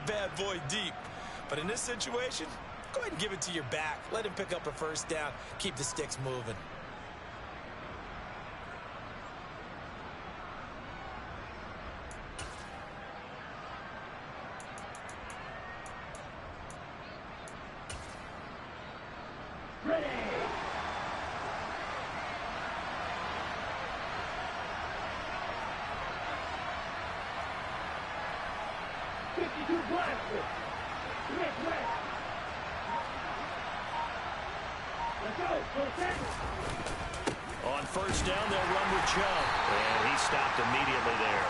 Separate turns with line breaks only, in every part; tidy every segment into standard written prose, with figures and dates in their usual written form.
that bad boy deep. But in this situation, go ahead and give it to your back. Let him pick up a first down. Keep the sticks moving.
Ready.
On first down, they'll run with Chubb. And he stopped immediately there.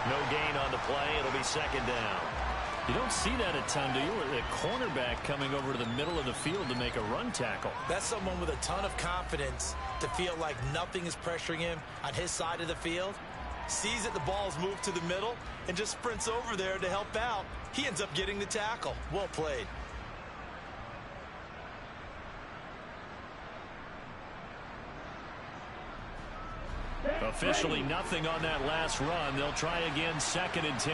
No gain on the play. It'll be second down.
You don't see that a ton, do you? A cornerback coming over to the middle of the field to make a run tackle.
That's someone with a ton of confidence to feel like nothing is pressuring him on his side of the field. Sees that the ball's moved to the middle and just sprints over there to help out. He ends up getting the tackle. Well played.
Officially nothing on that last run. They'll try again, 2nd and 10.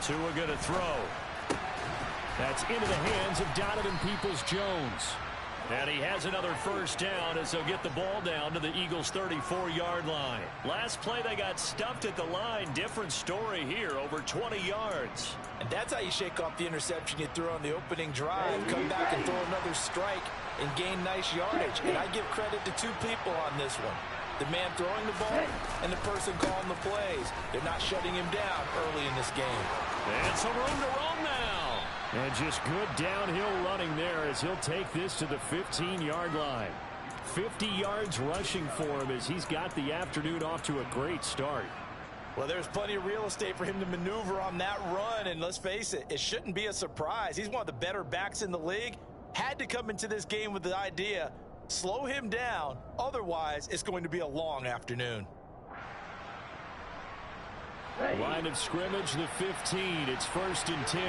Tua going to throw. That's into the hands of Donovan Peoples-Jones. And he has another first down as they'll get the ball down to the Eagles' 34-yard line. Last play, they got stuffed at the line. Different story here, over 20 yards.
And that's how you shake off the interception you threw on the opening drive. Come back and throw another strike and gain nice yardage. And I give credit to two people on this one. The man throwing the ball and the person calling the plays. They're not shutting him down early in this game.
And some room to roam now. And just good downhill running there as he'll take this to the 15-yard line. 50 yards rushing for him as he's got the afternoon off to a great start.
Well, there's plenty of real estate for him to maneuver on that run. And let's face it, it shouldn't be a surprise. He's one of the better backs in the league. Had to come into this game with the idea, slow him down. Otherwise, it's going to be a long afternoon.
Line of scrimmage, the 15. It's 1st and 10.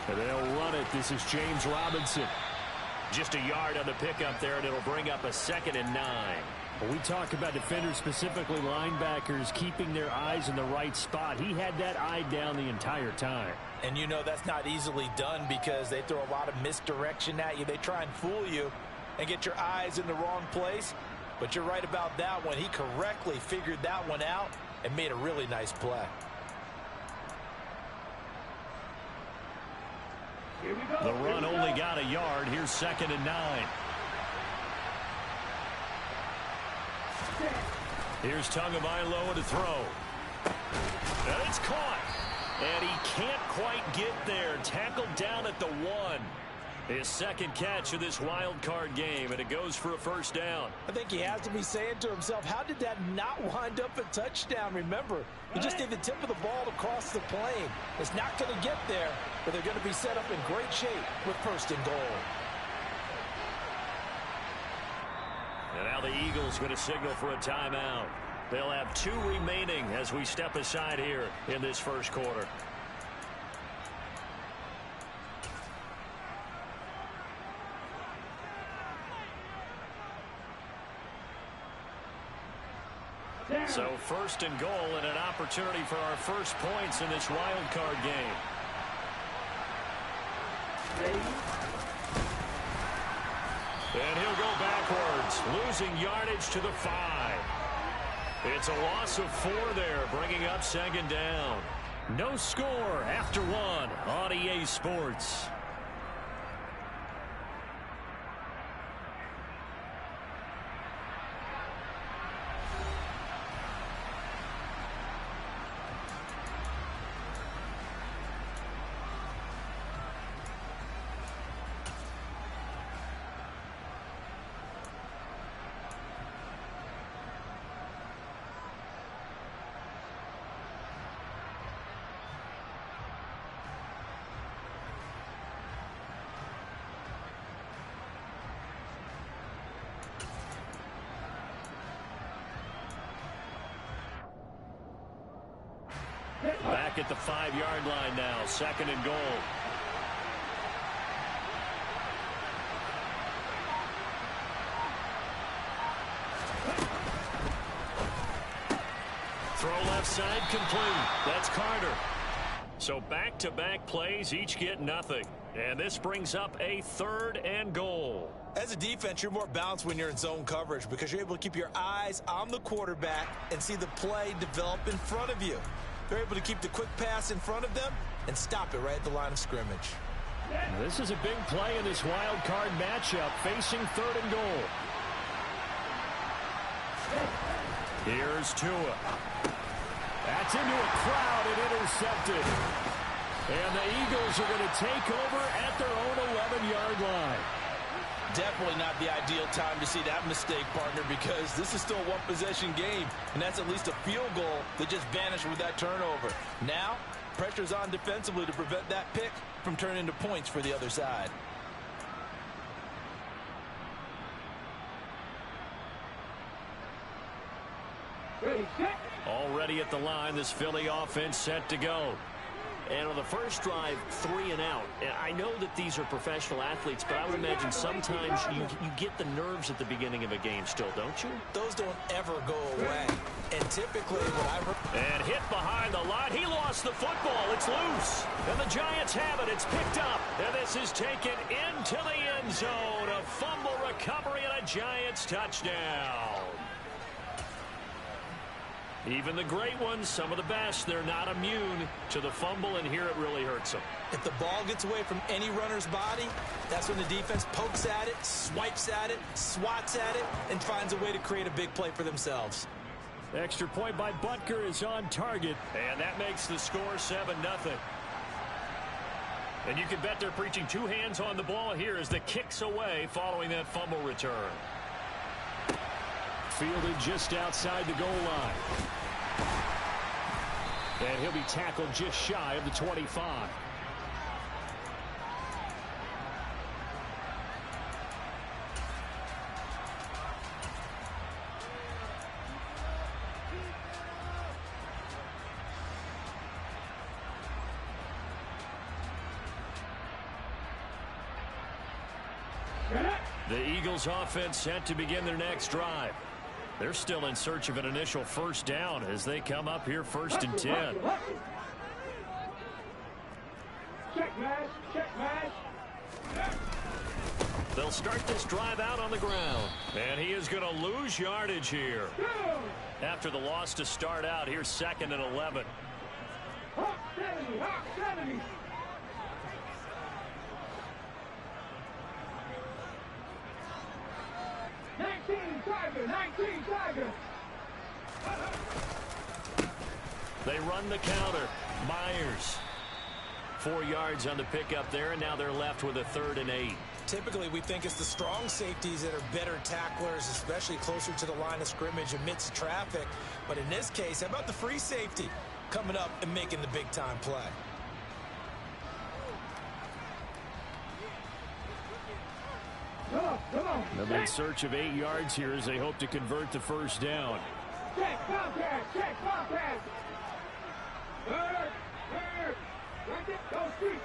And they'll run it. This is James Robinson.
Just a yard on the pickup there, and it'll bring up a 2nd and 9.
When we talk about defenders, specifically linebackers, keeping their eyes in the right spot, he had that eye down the entire time.
And you know that's not easily done because they throw a lot of misdirection at you. They try and fool you and get your eyes in the wrong place. But you're right about that one. He correctly figured that one out and made a really nice play.
The run only got a yard. Here's 2nd and 9. Here's Tagovailoa to throw. And it's caught. And he can't quite get there. Tackled down at the 1. His second catch of this wild card game, and it goes for a first down.
I think he has to be saying to himself, how did that not wind up a touchdown? Remember, he just did the tip of the ball across the plane. It's not going to get there, but they're going to be set up in great shape with 1st and goal.
And now the Eagles going to signal for a timeout. They'll have 2 remaining as we step aside here in this first quarter. So 1st and goal and an opportunity for our first points in this wild card game.
And he'll go backwards, losing yardage to the 5. It's a loss of 4 there, bringing up 2nd down. No score after 1 on EA Sports. Back at the 5-yard line now, 2nd and goal. left side complete. That's Carter. So back-to-back plays each get nothing. And this brings up a 3rd and goal.
As a defense, you're more balanced when you're in zone coverage because you're able to keep your eyes on the quarterback and see the play develop in front of you. They're able to keep the quick pass in front of them and stop it right at the line of scrimmage.
This is a big play in this wild card matchup, facing 3rd and goal. Here's Tua. That's into a crowd and intercepted. And the Eagles are going to take over at their own 11-yard line.
Definitely not the ideal time to see that mistake, partner, because this is still a one-possession game, and that's at least a field goal that just vanished with that turnover. Now, pressure's on defensively to prevent that pick from turning into points for the other side.
Already at the line, this Philly offense set to go.
And on the first drive, 3 and out. And I know that these are professional athletes, but I would imagine sometimes you get the nerves at the beginning of a game still, don't you?
Those don't ever go away. And typically what I've heard...
And hit behind the line. He lost the football. It's loose. And the Giants have it. It's picked up. And this is taken into the end zone. A fumble recovery and a Giants touchdown. Even the great ones, some of the best, they're not immune to the fumble, and here it really hurts them.
If the ball gets away from any runner's body, that's when the defense pokes at it, swipes at it, swats at it, and finds a way to create a big play for themselves.
Extra point by Butker is on target, and that makes the score 7-0. And you can bet they're preaching 2 hands on the ball here as the kick's away following that fumble return. Fielded just outside the goal line. And he'll be tackled just shy of the 25. The Eagles offense set to begin their next drive. They're still in search of an initial first down as they come up here 1st and 10. They'll start this drive out on the ground. And he is going to lose yardage here. After the loss to start out, here's 2nd and 11.
Hawk 70. 19 Tiger.
They run the counter. Myers. 4 yards on the pickup there, and now they're left with a 3rd and 8.
Typically, we think it's the strong safeties that are better tacklers, especially closer to the line of scrimmage amidst traffic. But in this case, how about the free safety coming up and making the big-time play?
Come on.
They'll be in search of 8 yards here as they hope to convert the first down.
Check Bobcat. Bird. Right there, go street.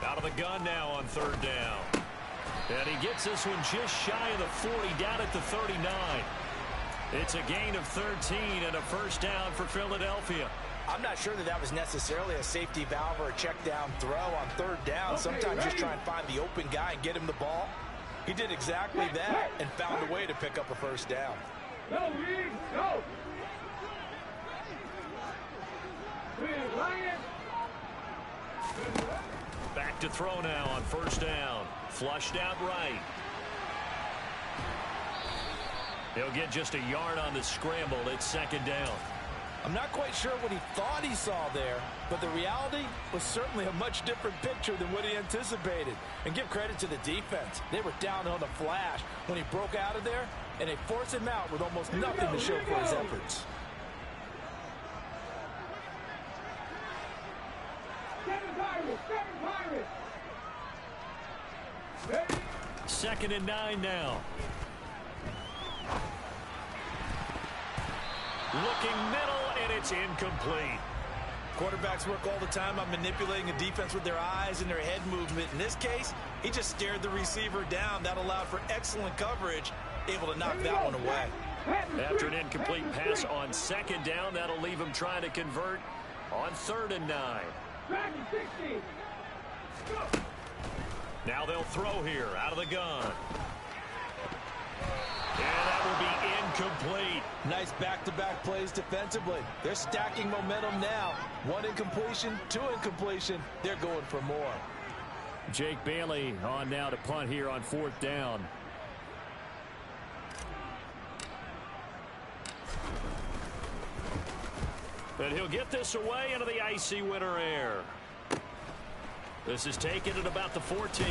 Out of the gun now on 3rd down. And he gets this one just shy of the 40, down at the 39. It's a gain of 13 and a first down for Philadelphia.
I'm not sure that was necessarily a safety valve or a check down throw on 3rd down. Sometimes just try and find the open guy and get him the ball. He did exactly that and found a way to pick up a first down.
Go.
Back to throw now on 1st down. Flushed out right. He'll get just a yard on the scramble. It's 2nd down.
I'm not quite sure what he thought he saw there, but the reality was certainly a much different picture than what he anticipated. And give credit to the defense. They were down on the flash when he broke out of there, and they forced him out with almost nothing to show for his efforts.
7 Pirates.
2nd and 9 now. Looking middle, and it's incomplete.
Quarterbacks work all the time on manipulating a defense with their eyes and their head movement. In this case, he just stared the receiver down. That allowed for excellent coverage, able to knock that one away.
After an incomplete pass on second down, that'll leave him trying to convert on 3rd and 9. Now they'll throw here out of the gun. And that will be incomplete.
Nice back-to-back plays defensively. They're stacking momentum now. 1 incompletion, 2 incompletion. They're going for more.
Jake Bailey on now to punt here on 4th down. And he'll get this away into the icy winter air. This is taken at about the 14.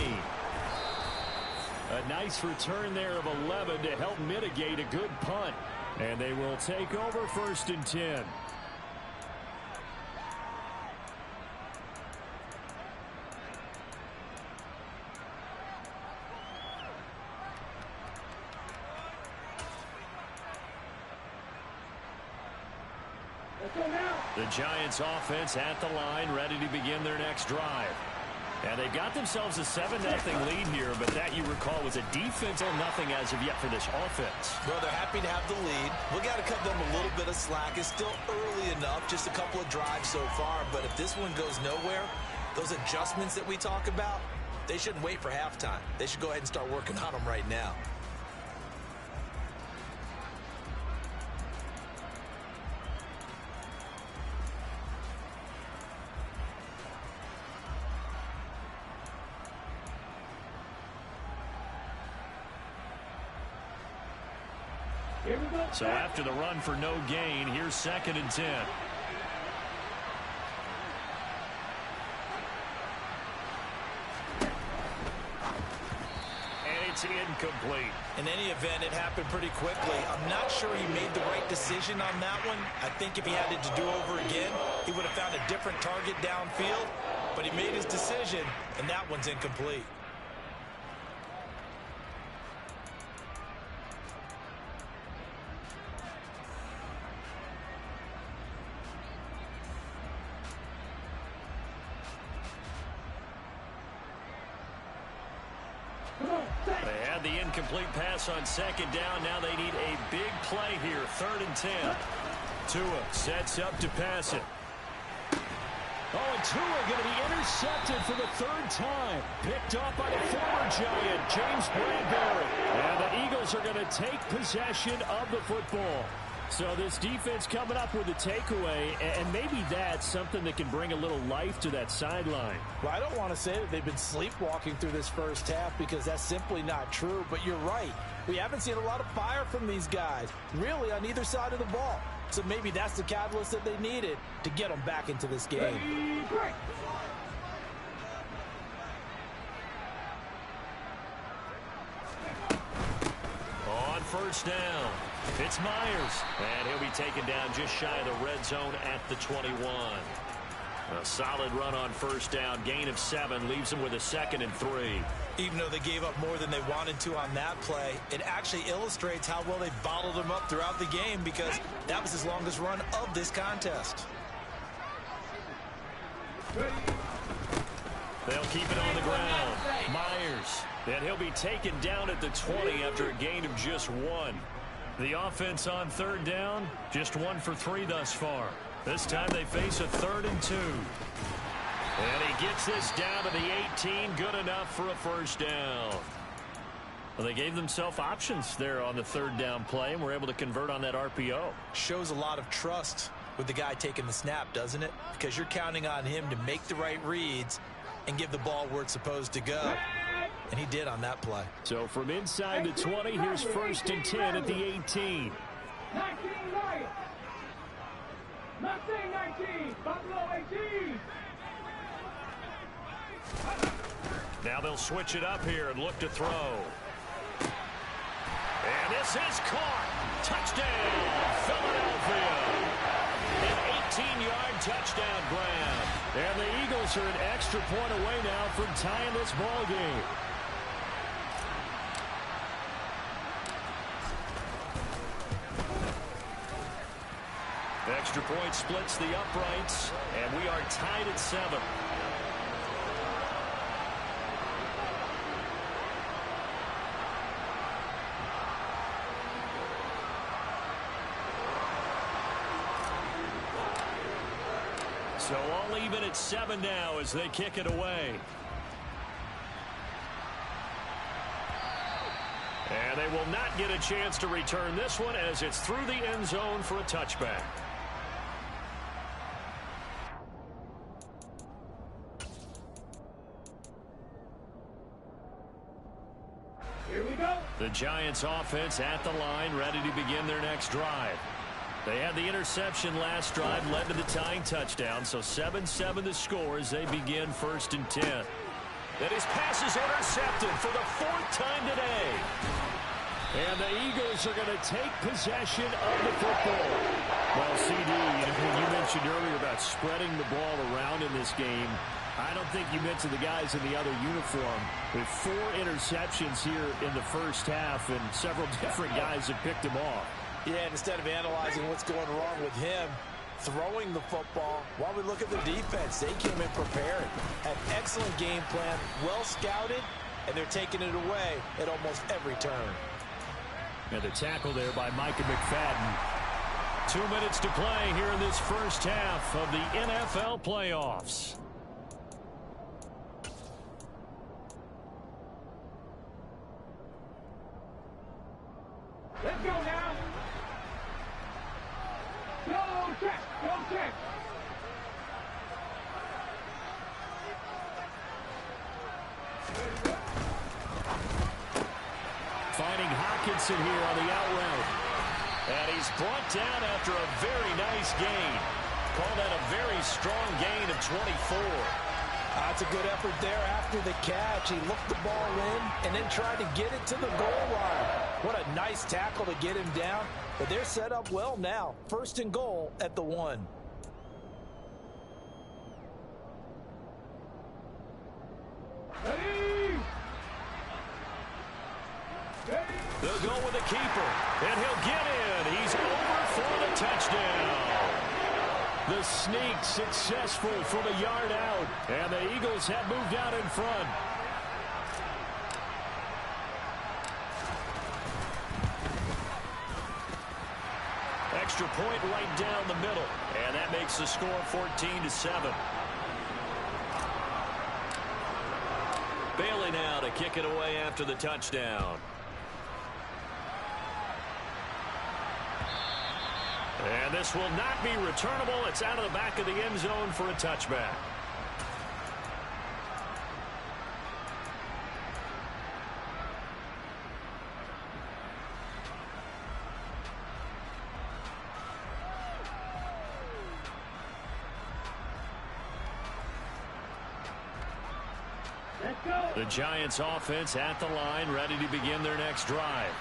A nice return there of 11 to help mitigate a good punt. And they will take over 1st and 10. The Giants offense at the line, ready to begin their next drive. And they got themselves a 7-0 lead here, but that, you recall, was a defensive nothing as of yet for this offense.
Well, they're happy to have the lead. We got to cut them a little bit of slack. It's still early enough, just a couple of drives so far. But if this one goes nowhere, those adjustments that we talk about, they shouldn't wait for halftime. They should go ahead and start working on them right now.
So after the run for no gain, here's 2nd and 10. And it's incomplete.
In any event, it happened pretty quickly. I'm not sure he made the right decision on that one. I think if he had it to do over again, he would have found a different target downfield. But he made his decision, and that one's incomplete.
They had the incomplete pass on 2nd down. Now they need a big play here. 3rd and 10. Tua sets up to pass it. Oh, and Tua going to be intercepted for the 3rd time. Picked off by the former Giant, James Bradbury. And the Eagles are going to take possession of the football. So this defense coming up with a takeaway, and maybe that's something that can bring a little life to that sideline.
Well, I don't want to say that they've been sleepwalking through this first half because that's simply not true, but you're right. We haven't seen a lot of fire from these guys, really, on either side of the ball. So maybe that's the catalyst that they needed to get them back into this game.
On 1st down, it's Myers. And he'll be taken down just shy of the red zone at the 21. A solid run on 1st down. Gain of 7 leaves them with a 2nd and 3.
Even though they gave up more than they wanted to on that play, it actually illustrates how well they bottled him up throughout the game because that was his longest run of this contest.
They'll keep it on the ground. Myers. And he'll be taken down at the 20 after a gain of just 1. The offense on 3rd down, just 1 for 3 thus far. This time they face a 3rd and 2. And he gets this down to the 18. Good enough for a 1st down. Well, they gave themselves options there on the 3rd down play and were able to convert on that RPO.
Shows a lot of trust with the guy taking the snap, doesn't it? Because you're counting on him to make the right reads and give the ball where it's supposed to go. And he did on that play.
So from inside the 20, here's 1st and 10 at the 18.
19 Lions. Mustang 19. Buffalo 18.
Now they'll switch it up here and look to throw. And this is caught. Touchdown, Philadelphia. An 18-yard touchdown grab. And the Eagles are an extra point away now from tying this ball game. Extra point splits the uprights, and we are tied at 7. So all even at 7 now as they kick it away. And they will not get a chance to return this one as it's through the end zone for a touchback.
Here we go.
The Giants offense at the line, ready to begin their next drive. They had the interception last drive, led to the tying touchdown, so 7-7 the score as they begin 1st and 10. And his pass is intercepted for the 4th time today. And the Eagles are going to take possession of the football. Well, CD, you mentioned earlier about spreading the ball around in this game. I don't think you mentioned the guys in the other uniform. With 4 interceptions here in the first half, and several different guys have picked him off.
Yeah, and instead of analyzing what's going wrong with him throwing the football, while we look at the defense, they came in prepared. Had excellent game plan, well scouted, and they're taking it away at almost every turn.
And the tackle there by Micah McFadden. 2 minutes to play here in this first half of the NFL playoffs.
Let's go now. Go check. Go check.
Finding Hawkinson here on the out route. And he's brought down after a very nice gain. Call that a very strong gain of 24.
That's a good effort there after the catch. He looked the ball in and then tried to get it to the goal line. What a nice tackle to get him down. But they're set up well now. 1st and goal at the 1.
Ready.
They'll go with the keeper, and he'll get in. He's over for the touchdown. The sneak successful from a yard out, and the Eagles have moved out in front. Extra point right down the middle, and that makes the score 14-7. Bailey now to kick it away after the touchdown. And this will not be returnable. It's out of the back of the end zone for a touchback.
Let's go.
The Giants offense at the line, ready to begin their next drive.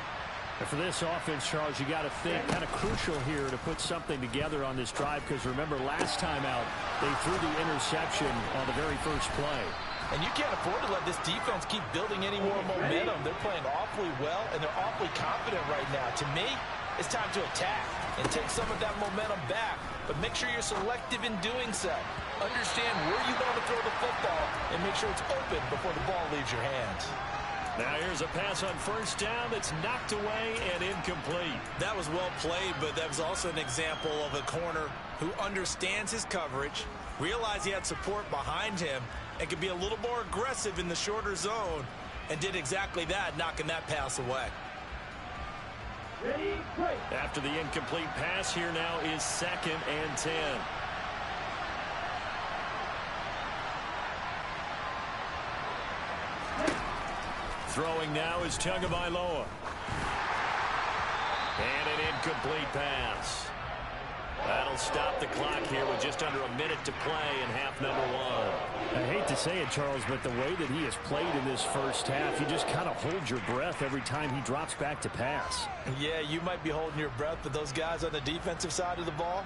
And for this offense, Charles, you got to think kind of crucial here to put something together on this drive, because remember last time out they threw the interception on the very first play.
And you can't afford to let this defense keep building any more momentum. They're playing awfully well, and they're awfully confident right now. To me, it's time to attack and take some of that momentum back, but make sure you're selective in doing so. Understand where you want to throw the football and make sure it's open before the ball leaves your hands.
Now here's a pass on 1st down that's knocked away and incomplete.
That was well played, but that was also an example of a corner who understands his coverage, realized he had support behind him, and could be a little more aggressive in the shorter zone, and did exactly that, knocking that pass away.
Ready, play.
After the incomplete pass, here now is 2nd and 10. Throwing now is Tagovailoa. And an incomplete pass. That'll stop the clock here with just under a minute to play in half number 1. I hate to say it, Charles, but the way that he has played in this first half, you just kind of hold your breath every time he drops back to pass.
Yeah, you might be holding your breath, but those guys on the defensive side of the ball,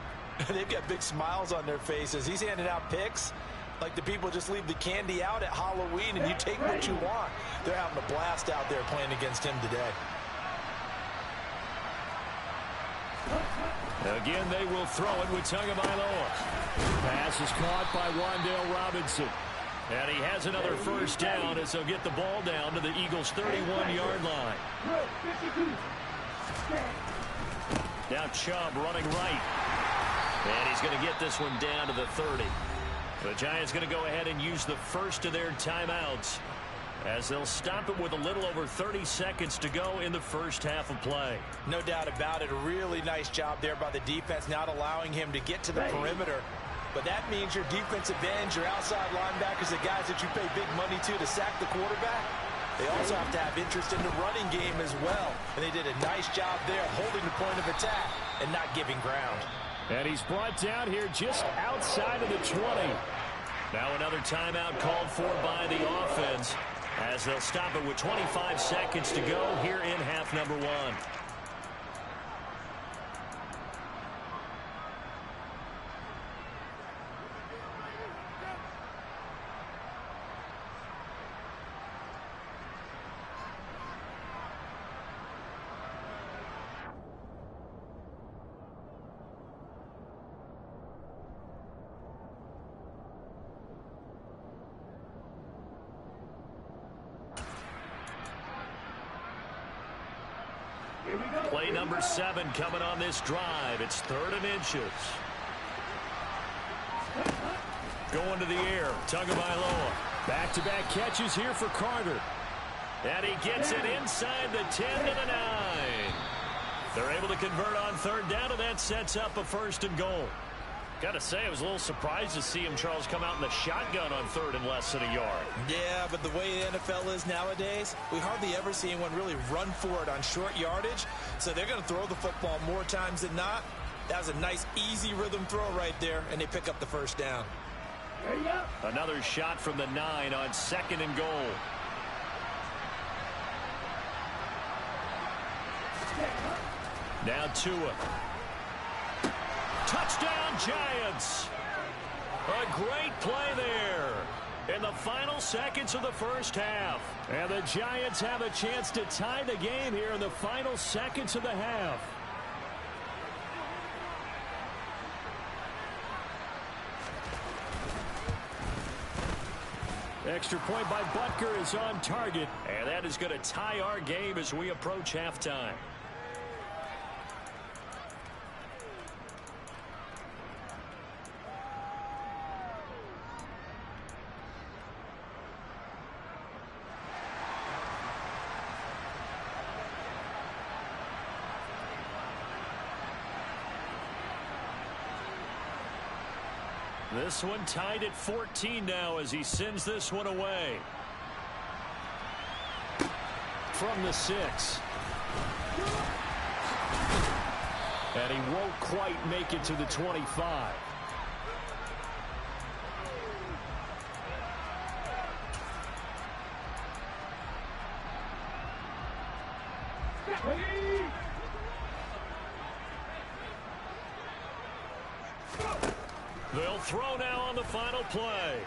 they've got big smiles on their faces. He's handing out picks like the people just leave the candy out at Halloween and you take what you want. They're having a blast out there playing against him today.
Again, they will throw it with Tagovailoa. Pass is caught by Wan'Dale Robinson. And he has another 1st down as they'll get the ball down to the Eagles' 31-yard line. Now Chubb running right. And he's going to get this one down to the 30.
The Giants going to go ahead and use the first of their timeouts as they'll stop it with a little over 30 seconds to go in the first half of play.
No doubt about it. A really nice job there by the defense, not allowing him to get to the perimeter. But that means your defensive ends, your outside linebackers, the guys that you pay big money to sack the quarterback, they also have to have interest in the running game as well. And they did a nice job there holding the point of attack and not giving ground.
And he's brought down here just outside of the 20.
Now another timeout called for by the offense as they'll stop it with 25 seconds to go here in half number one. Play number 7 coming on this drive. It's 3rd and inches. Going to the air. Tagovailoa.
Back-to-back catches here for Carter.
And he gets it inside the 10 to the 9. They're able to convert on 3rd down, and that sets up a 1st and goal. Got to say, I was a little surprised to see him, Charles, come out in the shotgun on 3rd and less than a yard.
Yeah, but the way the NFL is nowadays, we hardly ever see anyone really run for it on short yardage. So they're going to throw the football more times than not. That was a nice, easy rhythm throw right there, and they pick up the 1st down.
Another shot from the 9 on 2nd and goal. Now Tua. Touchdown, Giants. A great play there in the final seconds of the first half.
And the Giants have a chance to tie the game here in the final seconds of the half. Extra point by Butker is on target.
And that is going to tie our game as we approach halftime. This one tied at 14 now as he sends this one away.
From the 6. And he won't quite make it to the 25.
They'll throw now on the final play.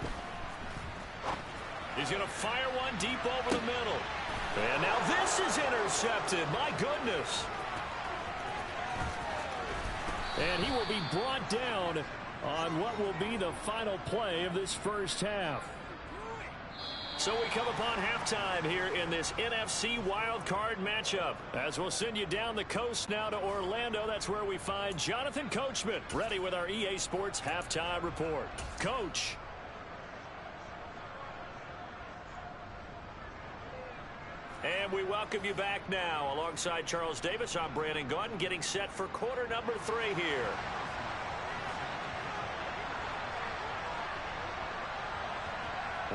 He's going to fire one deep over the middle. And now this is intercepted. My goodness.
And he will be brought down on what will be the final play of this first half.
So we come upon halftime here in this NFC wildcard matchup. As we'll send you down the coast now to Orlando, that's where we find Jonathan Coachman ready with our EA Sports halftime report. Coach. And we welcome you back now. Alongside Charles Davis, I'm Brandon Gaudin, getting set for quarter number 3 here.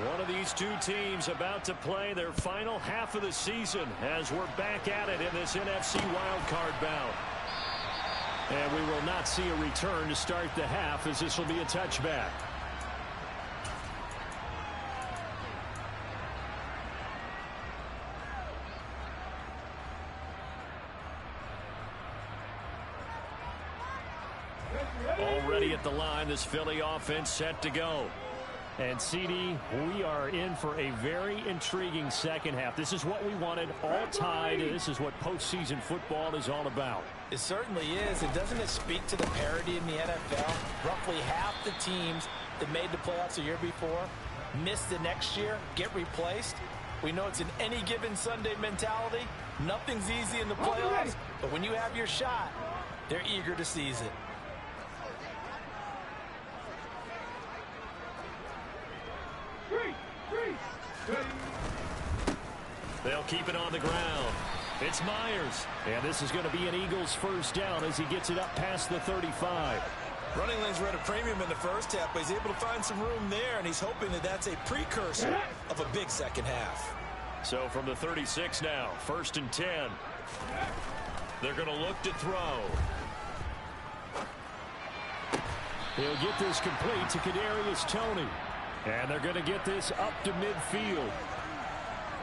One of these two teams about to play their final half of the season as we're back at it in this NFC wildcard bout.
And we will not see a return to start the half as this will be a touchback.
Already at the line, this Philly offense set to go.
And CD, we are in for a very intriguing second half. This is what we wanted, all tied. This is what postseason football is all about.
It certainly is. And doesn't it speak to the parity in the NFL? Roughly half the teams that made the playoffs the year before miss the next year, get replaced. We know it's an any given Sunday mentality. Nothing's easy in the playoffs, but when you have your shot, they're eager to seize it.
They'll keep it on the ground. It's Myers. And this is going to be an Eagles first down as he gets it up past the 35.
Running lanes were at a premium in the first half, but he's able to find some room there, and he's hoping that that's a precursor of a big second half.
So from the 36 now, 1st and 10. They're going to look to throw. He'll get this complete to Kadarius Toney. And they're going to get this up to midfield.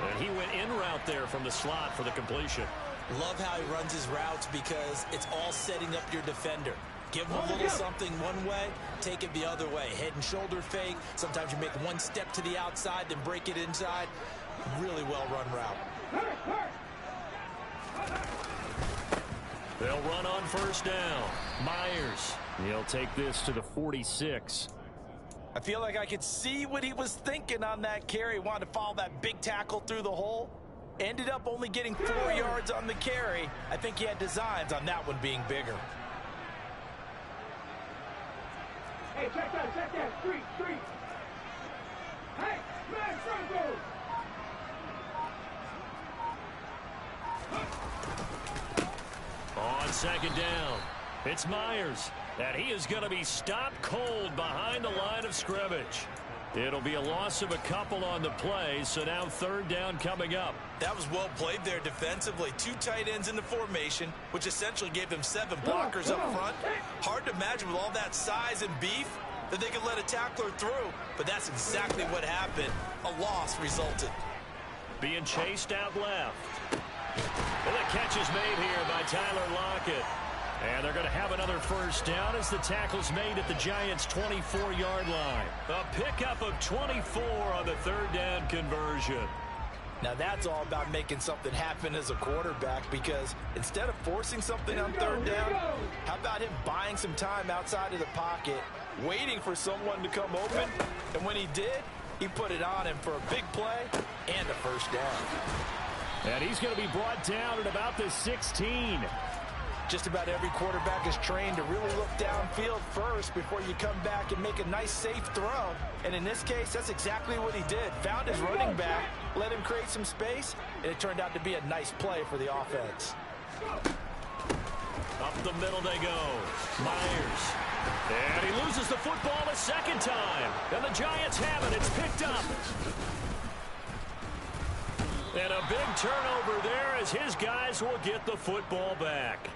And he went in route there from the slot for the completion.
Love how he runs his routes because it's all setting up your defender. Give him a little something one way, take it the other way. Head and shoulder fake. Sometimes you make one step to the outside, then break it inside. Really well-run route.
They'll run on first down. Myers. He'll take this to the 46.
I feel like I could see what he was thinking on that carry. Wanted to follow that big tackle through the hole. Ended up only getting 4 yards on the carry. I think he had designs on that one being bigger.
Hey, check that. Street. Hey, man, Franco.
On second down, it's Myers. And he is going to be stopped cold behind the line of scrimmage. It'll be a loss of a couple on the play, so now 3rd down coming up.
That was well played there defensively. 2 tight ends in the formation, which essentially gave them 7 blockers up front. Hard to imagine with all that size and beef that they could let a tackler through, but that's exactly what happened. A loss resulted.
Being chased out left. And the catch is made here by Tyler Lockett. And they're going to have another first down as the tackle's made at the Giants' 24-yard line. A pickup of 24 on the 3rd down conversion.
Now that's all about making something happen as a quarterback, because instead of forcing something on 3rd down, how about him buying some time outside of the pocket, waiting for someone to come open, and when he did, he put it on him for a big play and a first down.
And he's going to be brought down at about the 16.
Just about every quarterback is trained to really look downfield first before you come back and make a nice, safe throw. And in this case, that's exactly what he did. Found his running back, let him create some space, and it turned out to be a nice play for the offense.
Up the middle they go. Myers. And he loses the football a second time. And the Giants have it. It's picked up. And a big turnover there as his guys will get the football back.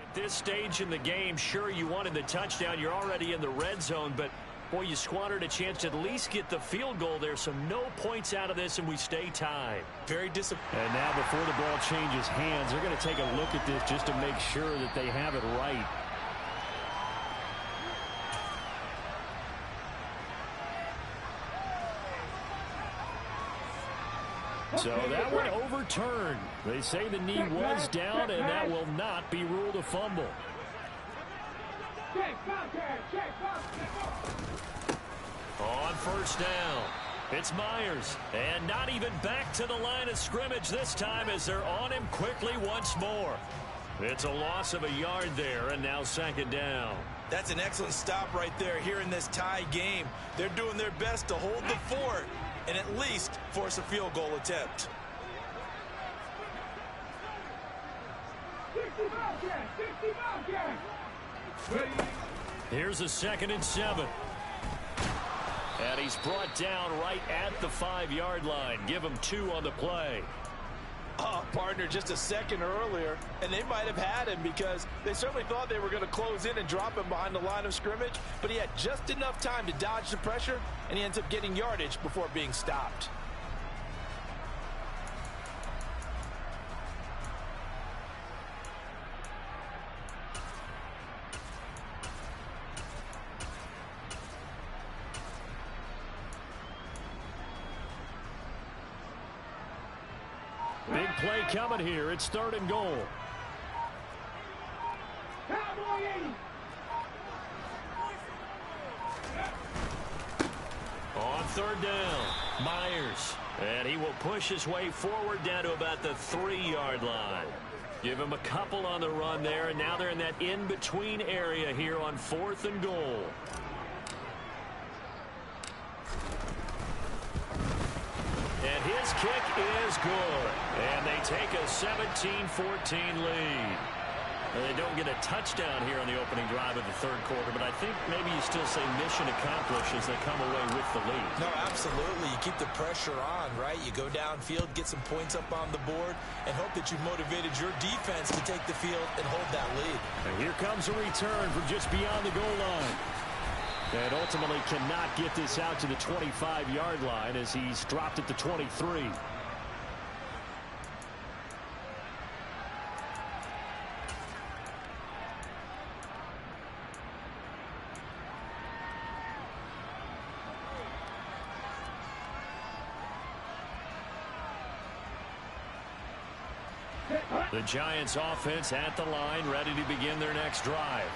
At this stage in the game, sure, you wanted the touchdown. You're already in the red zone, but boy, you squandered a chance to at least get the field goal there. So no points out of this, and we stay tied.
Very disappointing.
And now before the ball changes hands, they're going to take a look at this just to make sure that they have it right. So that one overturned. They say the knee was down, and that will not be ruled a fumble. On first down, it's Myers. And not even back to the line of scrimmage this time as they're on him quickly once more. It's a loss of a yard there, and now 2nd down.
That's an excellent stop right there here in this tie game. They're doing their best to hold the fort and at least force a field goal attempt.
Here's a 2nd and 7. And he's brought down right at the 5-yard line. Give him 2 on the play.
Partner, just a second earlier, and they might have had him because they certainly thought they were going to close in and drop him behind the line of scrimmage, but he had just enough time to dodge the pressure, and he ends up getting yardage before being stopped.
Big play coming here. It's 3rd and goal. On 3rd down, Myers. And he will push his way forward down to about the 3-yard line. Give him a couple on the run there, and now they're in that in-between area here on 4th and goal. And his kick is good. And they take a 17-14 lead. And they don't get a touchdown here on the opening drive of the third quarter, but I think maybe you still say mission accomplished as they come away with the lead.
No, absolutely. You keep the pressure on, right? You go downfield, get some points up on the board, and hope that you motivated your defense to take the field and hold that lead.
And here comes a return from just beyond the goal line. And ultimately cannot get this out to the 25-yard line as he's dropped at the 23. The Giants offense at the line, ready to begin their next drive.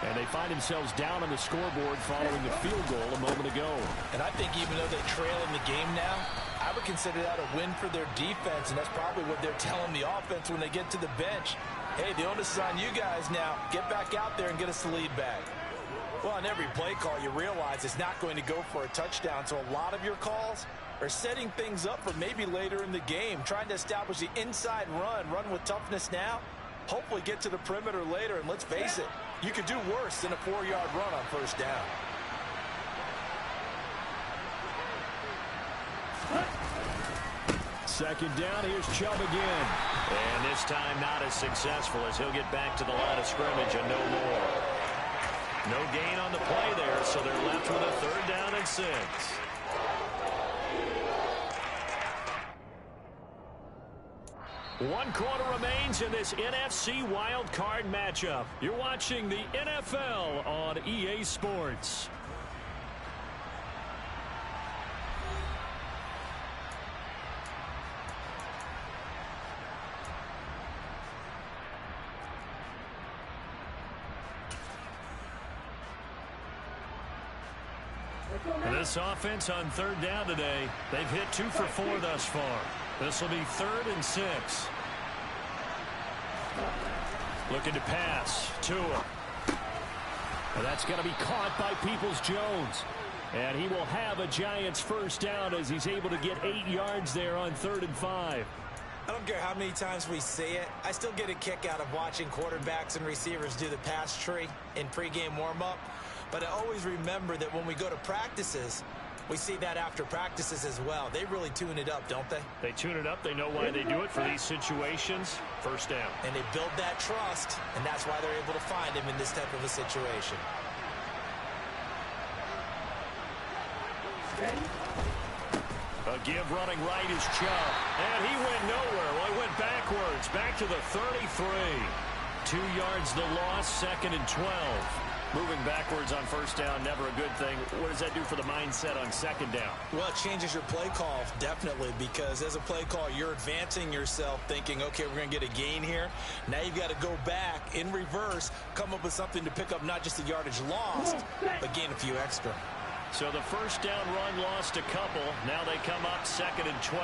And they find themselves down on the scoreboard following the field goal a moment ago.
And I think even though they trail in the game now, I would consider that a win for their defense, and that's probably what they're telling the offense when they get to the bench. Hey, the onus is on you guys now. Get back out there and get us the lead back. Well, on every play call, you realize it's not going to go for a touchdown, so a lot of your calls are setting things up for maybe later in the game, trying to establish the inside run with toughness now, hopefully get to the perimeter later, and let's face it, you could do worse than a 4-yard run on first down.
Second down, here's Chubb again. And this time not as successful as he'll get back to the line of scrimmage and no more. No gain on the play there, so they're left with a third down and 6. One quarter remains in this NFC wild card matchup. You're watching the NFL on EA Sports. This offense on third down today, they've hit 2 for 4 thus far. This will be 3rd and 6. Looking to pass. Tua. And that's going to be caught by Peoples-Jones. And he will have a Giants first down as he's able to get 8 yards there on 3rd and 5.
I don't care how many times we say it, I still get a kick out of watching quarterbacks and receivers do the pass tree in pregame warm-up. But I always remember that when we go to practices, we see that after practices as well. They really tune it up, don't they?
They tune it up. They know why they do it for these situations. First down.
And they build that trust, and that's why they're able to find him in this type of a situation.
A give running right is Chubb. And he went nowhere. Well, he went backwards. Back to the 33. 2 yards the loss, 2nd and 12. Moving backwards on first down, never a good thing. What does that do for the mindset on 2nd down?
Well, it changes your play call, definitely, because as a play call, you're advancing yourself thinking, okay, we're going to get a gain here. Now you've got to go back in reverse, come up with something to pick up not just the yardage lost, but gain a few extra.
So the first down run lost a couple. Now they come up 2nd and 12.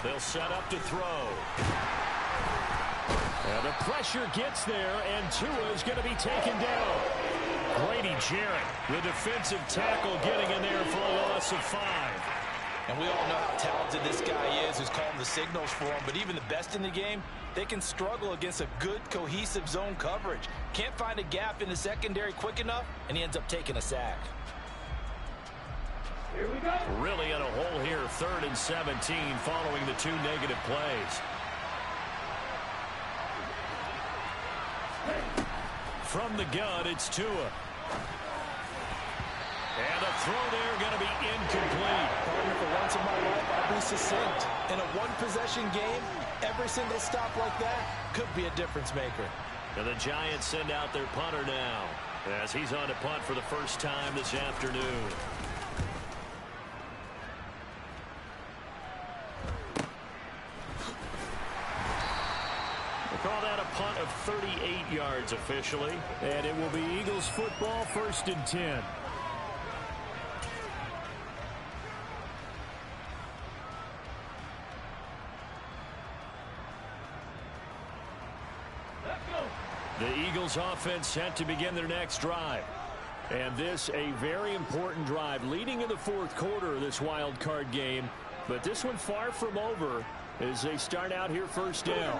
They'll set up to throw. And the pressure gets there, and Tua is going to be taken down. Grady Jarrett, the defensive tackle, getting in there for a loss of 5.
And we all know how talented this guy is who's calling the signals for him, but even the best in the game, they can struggle against a good, cohesive zone coverage. Can't find a gap in the secondary quick enough, and he ends up taking a sack.
Here we go.
Really in a hole here, 3rd and 17, following the 2 negative plays. From the gun, it's Tua. And a throw there going to be incomplete.
Partner, for once in my life, I'll be succinct. In a one-possession game, every single stop like that could be a difference maker.
And the Giants send out their punter now as he's on to punt for the first time this afternoon. Call that a punt of 38 yards officially. And it will be Eagles football, 1st and 10. The Eagles offense set to begin their next drive. And this a very important drive leading in the fourth quarter of this wild card game. But this one far from over as they start out here first down.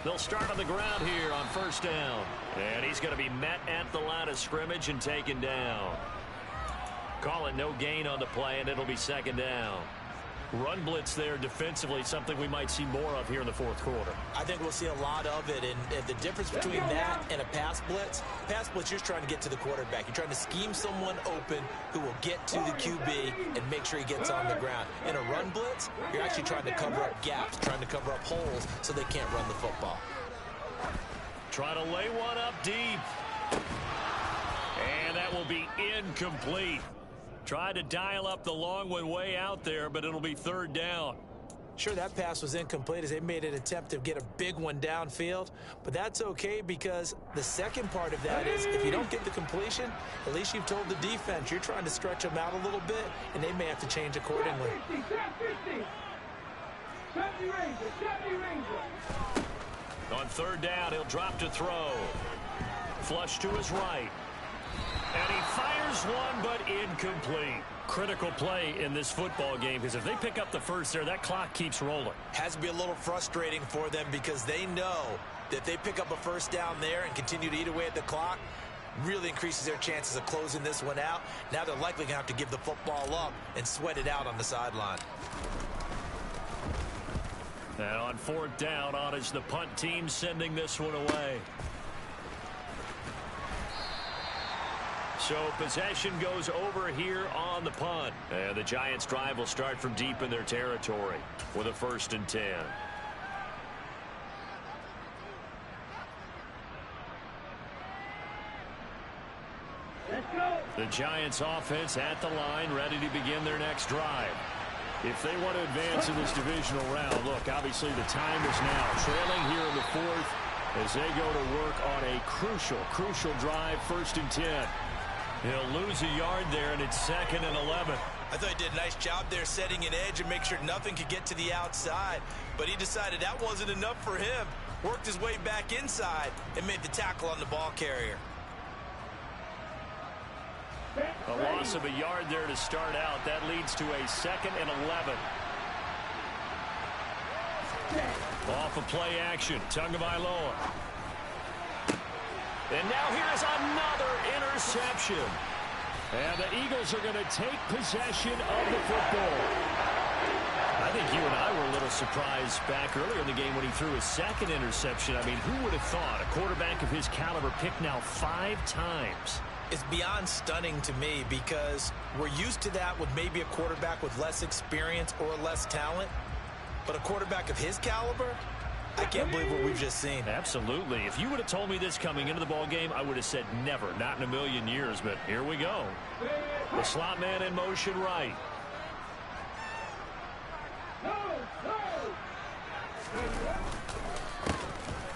They'll start on the ground here on first down. And he's going to be met at the line of scrimmage and taken down. Call it no gain on the play, and it'll be second down. Run blitz there defensively, something we might see more of here in the fourth quarter.
I think we'll see a lot of it, and the difference between that and a pass blitz, you're just trying to get to the quarterback. You're trying to scheme someone open who will get to the QB and make sure he gets on the ground. In a run blitz, you're actually trying to cover up gaps, trying to cover up holes so they can't run the football.
Try to lay one up deep. And that will be incomplete. Tried to dial up the long one way out there, but it'll be third down.
Sure, that pass was incomplete as they made an attempt to get a big one downfield, but that's okay because the second part of that is if you don't get the completion, at least you've told the defense you're trying to stretch them out a little bit, and they may have to change accordingly.
On third down, he'll drop to throw. Flush to his right. And he fires one, but incomplete. Critical play in this football game because if they pick up the first there, that clock keeps rolling.
Has to be a little frustrating for them because they know that if they pick up a first down there and continue to eat away at the clock, really increases their chances of closing this one out. Now they're likely going to have to give the football up and sweat it out on the sideline.
And on fourth down, on is the punt team sending this one away. So possession goes over here on the punt. And the Giants' drive will start from deep in their territory with a 1st and 10. The Giants' offense at the line, ready to begin their next drive. If they want to advance in this divisional round, look, obviously the time is now. Trailing here in the fourth as they go to work on a crucial drive, 1st and 10. He'll lose a yard there, and it's 2nd and 11.
I thought he did a nice job there setting an edge and make sure nothing could get to the outside. But he decided that wasn't enough for him. Worked his way back inside and made the tackle on the ball carrier.
A loss of a yard there to start out. That leads to a 2nd and 11. Off of play action. Tagovailoa. And now here's another interception. And the Eagles are going to take possession of the football. I think you and I were a little surprised back earlier in the game when he threw his 2nd interception. I mean, who would have thought a quarterback of his caliber picked now 5 times?
It's beyond stunning to me because we're used to that with maybe a quarterback with less experience or less talent. But a quarterback of his caliber, I can't believe what we've just seen.
Absolutely. If you would have told me this coming into the ball game, I would have said never, not in a million years. But here we go. The slot man in motion right.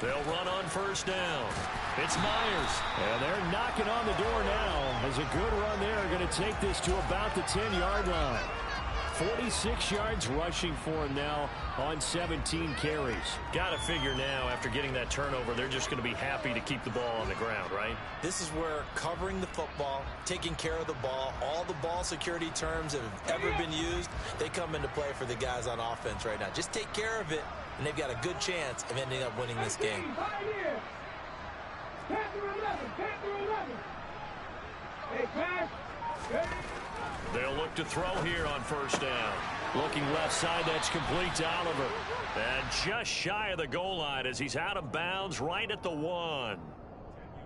They'll run on 1st down. It's Myers. And they're knocking on the door now. As a good run there, going to take this to about the 10-yard line. 46 yards rushing for him now on 17 carries. Got to figure now, after getting that turnover, they're just going to be happy to keep the ball on the ground, right?
This is where covering the football, taking care of the ball, all the ball security terms that have ever been used, they come into play for the guys on offense right now. Just take care of it, and they've got a good chance of ending up winning this game.
They'll look to throw here on 1st down. Looking left side, that's complete to Oliver. And just shy of the goal line as he's out of bounds right at the 1.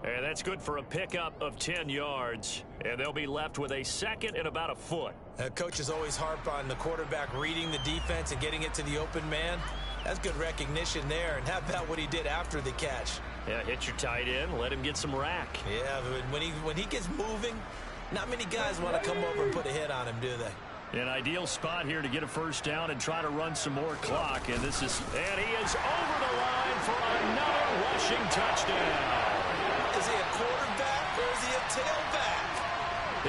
And that's good for a pickup of 10 yards. And they'll be left with a 2nd and about a foot.
Coaches always harp on the quarterback reading the defense and getting it to the open man. That's good recognition there. And how about what he did after the catch?
Yeah, hit your tight end, let him get some rack.
Yeah, but when he gets moving, not many guys want to come over and put a hit on him, do they?
An ideal spot here to get a 1st down and try to run some more clock. And he is over the line for another rushing touchdown.
Is he a quarterback or is he a tailback?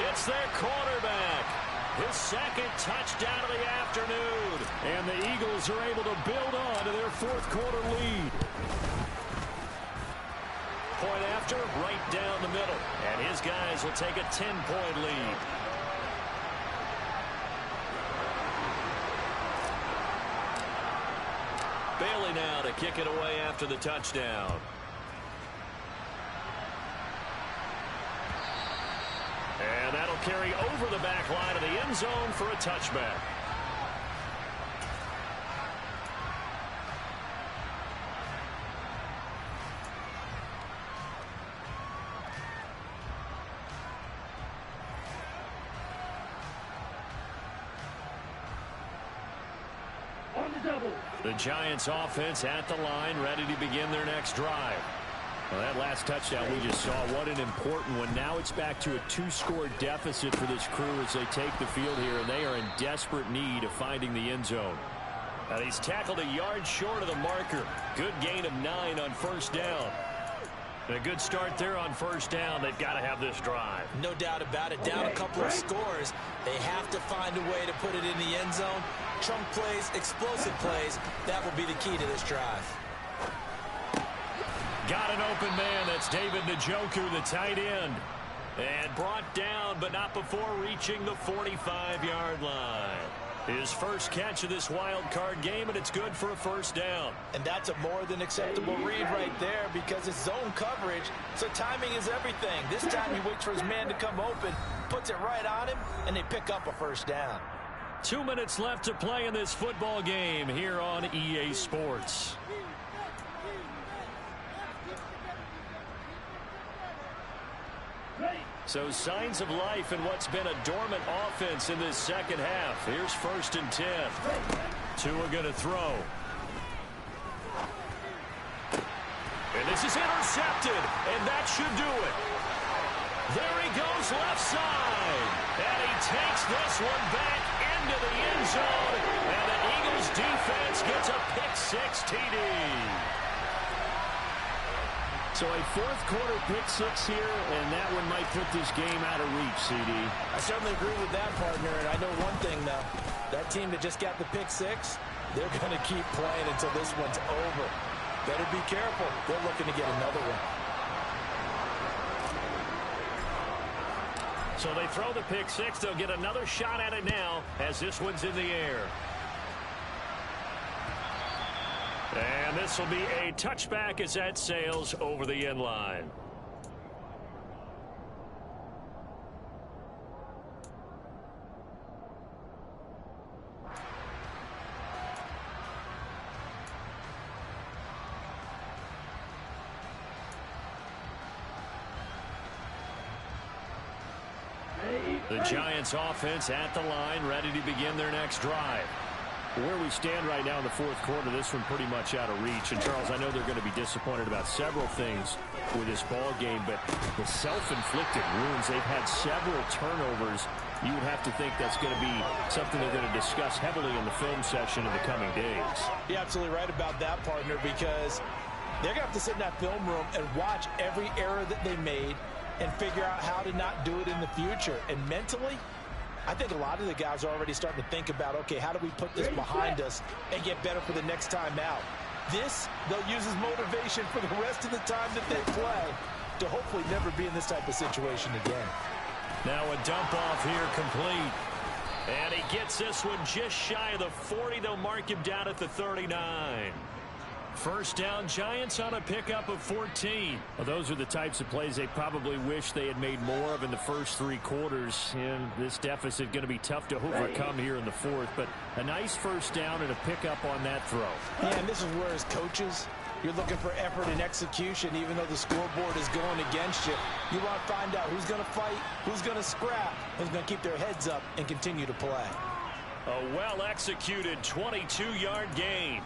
It's their quarterback. his second touchdown of the afternoon.
And the Eagles are able to build on to their fourth quarter lead.
Point after, right down the middle. And his guys will take a 10-point lead. Bailey now to kick it away after the touchdown. And that'll carry over the back line of the end zone for a touchback. The Giants offense at the line, ready to begin their next drive.
Well, that last touchdown we just saw, what an important one. Now it's back to a 2-score deficit for this crew as they take the field here, and they are in desperate need of finding the end zone.
And he's tackled a yard short of the marker. Good gain of 9 on first down. And a good start there on first down. They've got to have this drive.
No doubt about it. Down a couple of scores. They have to find a way to put it in the end zone. Chunk plays, explosive plays. That will be the key to this drive.
Got an open man. That's David Njoku, the tight end. And brought down, but not before reaching the 45-yard line. His first catch of this wild card game, and it's good for a first down.
And that's a more than acceptable read right there because it's zone coverage, so timing is everything. This time he waits for his man to come open, puts it right on him, and they pick up a first down.
2 minutes left to play in this football game here on EA Sports. So signs of life in what's been a dormant offense in this second half. Here's 1st and 10. Tua going to throw. And this is intercepted, and that should do it. There he goes left side. And he takes this one back into the end zone. And the Eagles defense gets a pick-6 TD.
So a fourth quarter pick-6 here, and that one might put this game out of reach, CD.
I certainly agree with that, partner, and I know one thing, though. That team that just got the pick-6, they're going to keep playing until this one's over. Better be careful. They're looking to get another one.
So they throw the pick-6. They'll get another shot at it now as this one's in the air. And this will be a touchback as that sails over the end line. The Giants offense at the line, ready to begin their next drive.
Where we stand right now in the fourth quarter, this one pretty much out of reach. And, Charles, I know they're going to be disappointed about several things with this ball game, but the self-inflicted wounds, they've had several turnovers. You would have to think that's going to be something they're going to discuss heavily in the film session in the coming days.
You're absolutely right about that, partner, because they're going to have to sit in that film room and watch every error that they made and figure out how to not do it in the future. And mentally, I think a lot of the guys are already starting to think about, okay, how do we put this behind us and get better for the next time out? This, they'll use as motivation for the rest of the time that they play to hopefully never be in this type of situation again.
Now a dump off here complete. And he gets this one just shy of the 40. They'll mark him down at the 39. First down, Giants on a pickup of 14.
Well, those are the types of plays they probably wish they had made more of in the first 3 quarters. And this deficit going to be tough to overcome here in the fourth. But a nice first down and a pickup on that throw.
Yeah, and this is where as coaches, you're looking for effort and execution. Even though the scoreboard is going against you, you want to find out who's going to fight, who's going to scrap, who's going to keep their heads up and continue to play.
A well-executed 22-yard gain.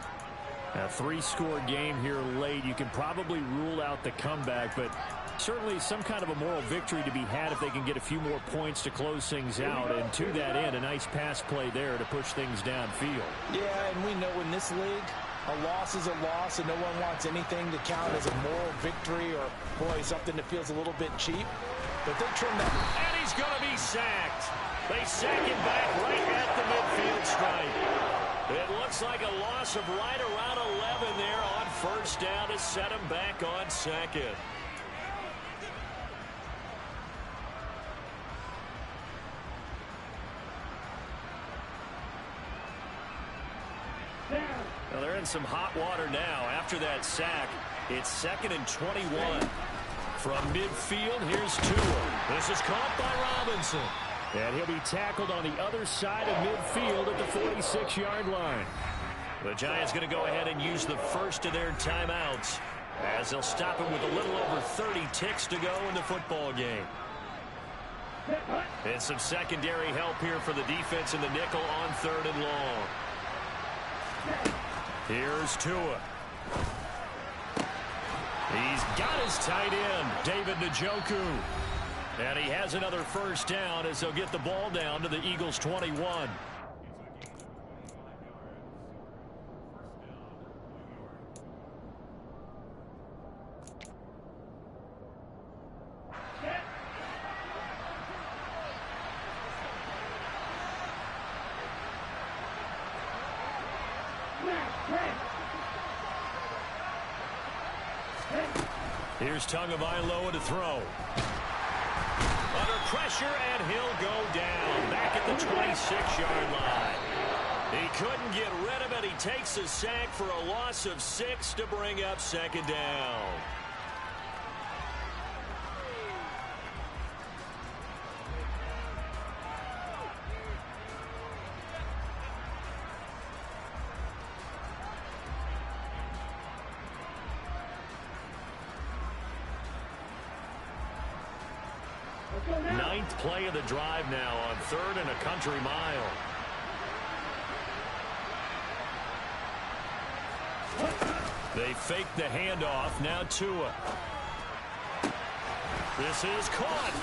A 3-score game here late. You can probably rule out the comeback, but certainly some kind of a moral victory to be had if they can get a few more points to close things out. And to that end, a nice pass play there to push things downfield.
Yeah, and we know in this league, a loss is a loss, and no one wants anything to count as a moral victory or, boy, something that feels a little bit cheap. But they trim that.
And he's going to be sacked. They sack him back right at the midfield stripe. It looks like a loss of right around 11 there on first down to set him back on second. Well, they're in some hot water now. After that sack, it's 2nd and 21. From midfield, here's Tua. This is caught by Robinson. And he'll be tackled on the other side of midfield at the 46-yard line. The Giants going to go ahead and use the first of their timeouts as they'll stop him with a little over 30 ticks to go in the football game. And some secondary help here for the defense in the nickel on 3rd and long. Here's Tua. He's got his tight end, David Njoku. And he has another first down as they'll get the ball down to the Eagles' 21. Here's Tagovailoa to throw. Under pressure, and he'll go down back at the 26-yard line. He couldn't get rid of it. He takes a sack for a loss of 6 to bring up 2nd down. Ninth play of the drive now on 3rd and a country mile. They fake the handoff. Now Tua. This is caught.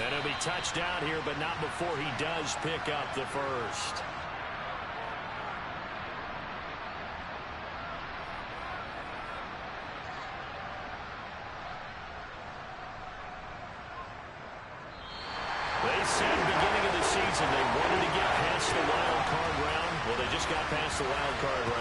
And it'll be touchdown here, but not before he does pick up the first. They said beginning of the season they wanted to get past the wild card round. Well, they just got past the wild card round.